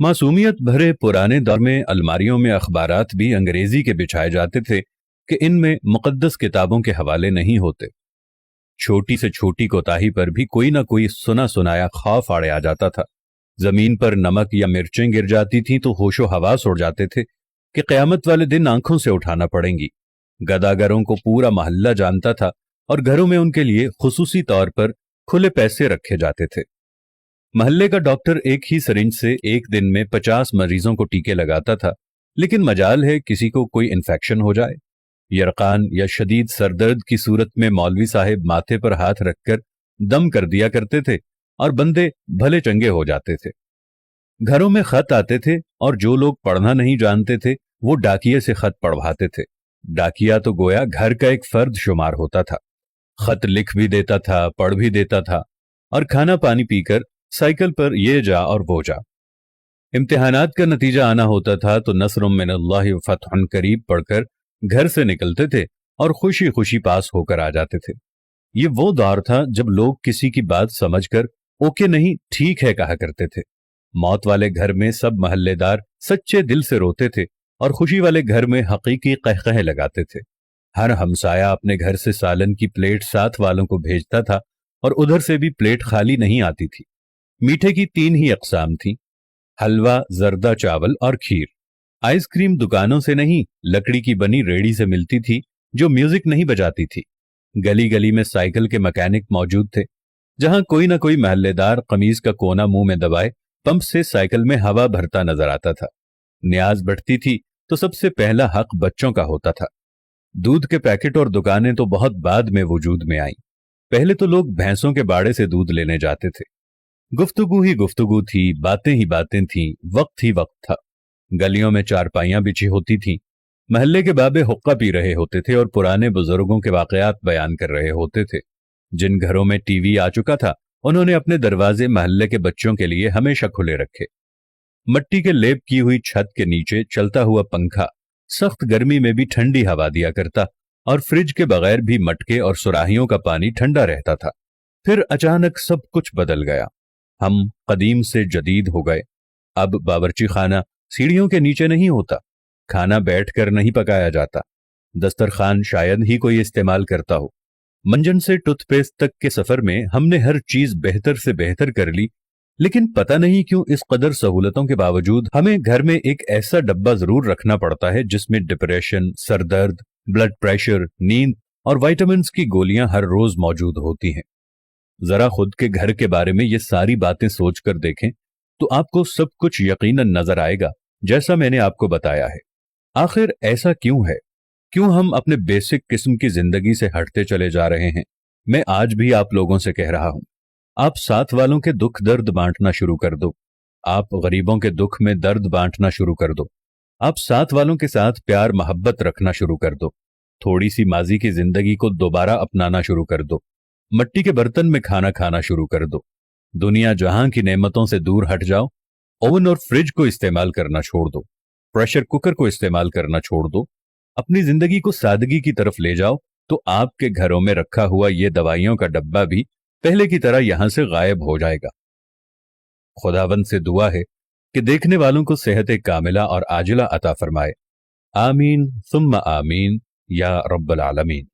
मासूमियत भरे पुराने दौर में अलमारियों में अखबारात भी अंग्रेजी के बिछाए जाते थे कि इनमें मुकद्दस किताबों के हवाले नहीं होते। छोटी से छोटी कोताही पर भी कोई ना कोई सुना सुनाया खौफ आड़े आ जाता था। जमीन पर नमक या मिर्चें गिर जाती थीं तो होशो हवास उड़ जाते थे कि क़यामत वाले दिन आंखों से उठाना पड़ेंगी। गदागरों को पूरा मोहल्ला जानता था और घरों में उनके लिए खुसूसी तौर पर खुले पैसे रखे जाते थे। मोहल्ले का डॉक्टर एक ही सिरिंज से एक दिन में 50 मरीजों को टीके लगाता था, लेकिन मजाल है किसी को कोई इन्फेक्शन हो जाए। यरकान या शदीद सरदर्द की सूरत में मौलवी साहिब माथे पर हाथ रखकर दम कर दिया करते थे और बंदे भले चंगे हो जाते थे। घरों में खत आते थे और जो लोग पढ़ना नहीं जानते थे वो डाकिये से खत पढ़वाते थे। डाकिया तो गोया घर का एक फर्द शुमार होता था। खत लिख भी देता था, पढ़ भी देता था और खाना पानी पीकर साइकिल पर ये जा और वो जा। इम्तिहानात का नतीजा आना होता था तो नस्रुम मिनल्लाहि व फतहुन करीब पढ़कर घर से निकलते थे और खुशी खुशी पास होकर आ जाते थे। ये वो दौर था जब लोग किसी की बात समझकर ओके नहीं ठीक है कहा करते थे। मौत वाले घर में सब महल्लेदार सच्चे दिल से रोते थे और खुशी वाले घर में हकीकी कहकहे लगाते थे। हर हमसाया अपने घर से सालन की प्लेट साथ वालों को भेजता था और उधर से भी प्लेट खाली नहीं आती थी। मीठे की 3 ही अक़साम थी, हलवा, जर्दा चावल और खीर। आइसक्रीम दुकानों से नहीं, लकड़ी की बनी रेड़ी से मिलती थी जो म्यूजिक नहीं बजाती थी। गली गली में साइकिल के मैकेनिक मौजूद थे। जहां कोई ना कोई महल्लेदार कमीज का कोना मुंह में दबाए पंप से साइकिल में हवा भरता नजर आता था। न्याज बढ़ती थी तो सबसे पहला हक बच्चों का होता था। दूध के पैकेट और दुकानें तो बहुत बाद में वजूद में आईं। पहले तो लोग भैंसों के बाड़े से दूध लेने जाते थे। गुफ्तगू ही गुफ्तगू थी, बातें ही बातें थीं, वक्त ही वक्त था। गलियों में चारपाइयां बिछी होती थीं। महल्ले के बाबे हुक्का पी रहे होते थे और पुराने बुजुर्गों के वाकयात बयान कर रहे होते थे। जिन घरों में टीवी आ चुका था उन्होंने अपने दरवाजे महल्ले के बच्चों के लिए हमेशा खुले रखे। मट्टी के लेप की हुई छत के नीचे चलता हुआ पंखा सख्त गर्मी में भी ठंडी हवा दिया करता और फ्रिज के बगैर भी मटके और सुराहियों का पानी ठंडा रहता था। फिर अचानक सब कुछ बदल गया। हम कदीम से जदीद हो गए। अब बावर्ची खाना सीढ़ियों के नीचे नहीं होता, खाना बैठकर नहीं पकाया जाता, दस्तरखान शायद ही कोई इस्तेमाल करता हो। मंजन से टूथपेस्ट तक के सफर में हमने हर चीज बेहतर से बेहतर कर ली, लेकिन पता नहीं क्यों इस कदर सहूलतों के बावजूद हमें घर में एक ऐसा डब्बा जरूर रखना पड़ता है जिसमें डिप्रेशन, सरदर्द, ब्लड प्रेशर, नींद और विटामिन्स की गोलियां हर रोज मौजूद होती हैं। जरा खुद के घर के बारे में ये सारी बातें सोचकर देखें तो आपको सब कुछ यकीनन नजर आएगा जैसा मैंने आपको बताया है। आखिर ऐसा क्यों है? क्यों हम अपने बेसिक किस्म की जिंदगी से हटते चले जा रहे हैं? मैं आज भी आप लोगों से कह रहा हूं, आप साथ वालों के दुख दर्द बांटना शुरू कर दो। आप गरीबों के दुख में दर्द बांटना शुरू कर दो। आप साथ वालों के साथ प्यार मोहब्बत रखना शुरू कर दो। थोड़ी सी माजी की जिंदगी को दोबारा अपनाना शुरू कर दो। मट्टी के बर्तन में खाना खाना शुरू कर दो। दुनिया जहां की नेमतों से दूर हट जाओ। ओवन और फ्रिज को इस्तेमाल करना छोड़ दो। प्रेशर कुकर को इस्तेमाल करना छोड़ दो। अपनी जिंदगी को सादगी की तरफ ले जाओ तो आपके घरों में रखा हुआ ये दवाइयों का डब्बा भी पहले की तरह यहां से गायब हो जाएगा। खुदावंद से दुआ है कि देखने वालों को सेहत कामिला और आजिला अता फरमाए। आमीन सुम्मा आमीन या रब्बल आलमीन।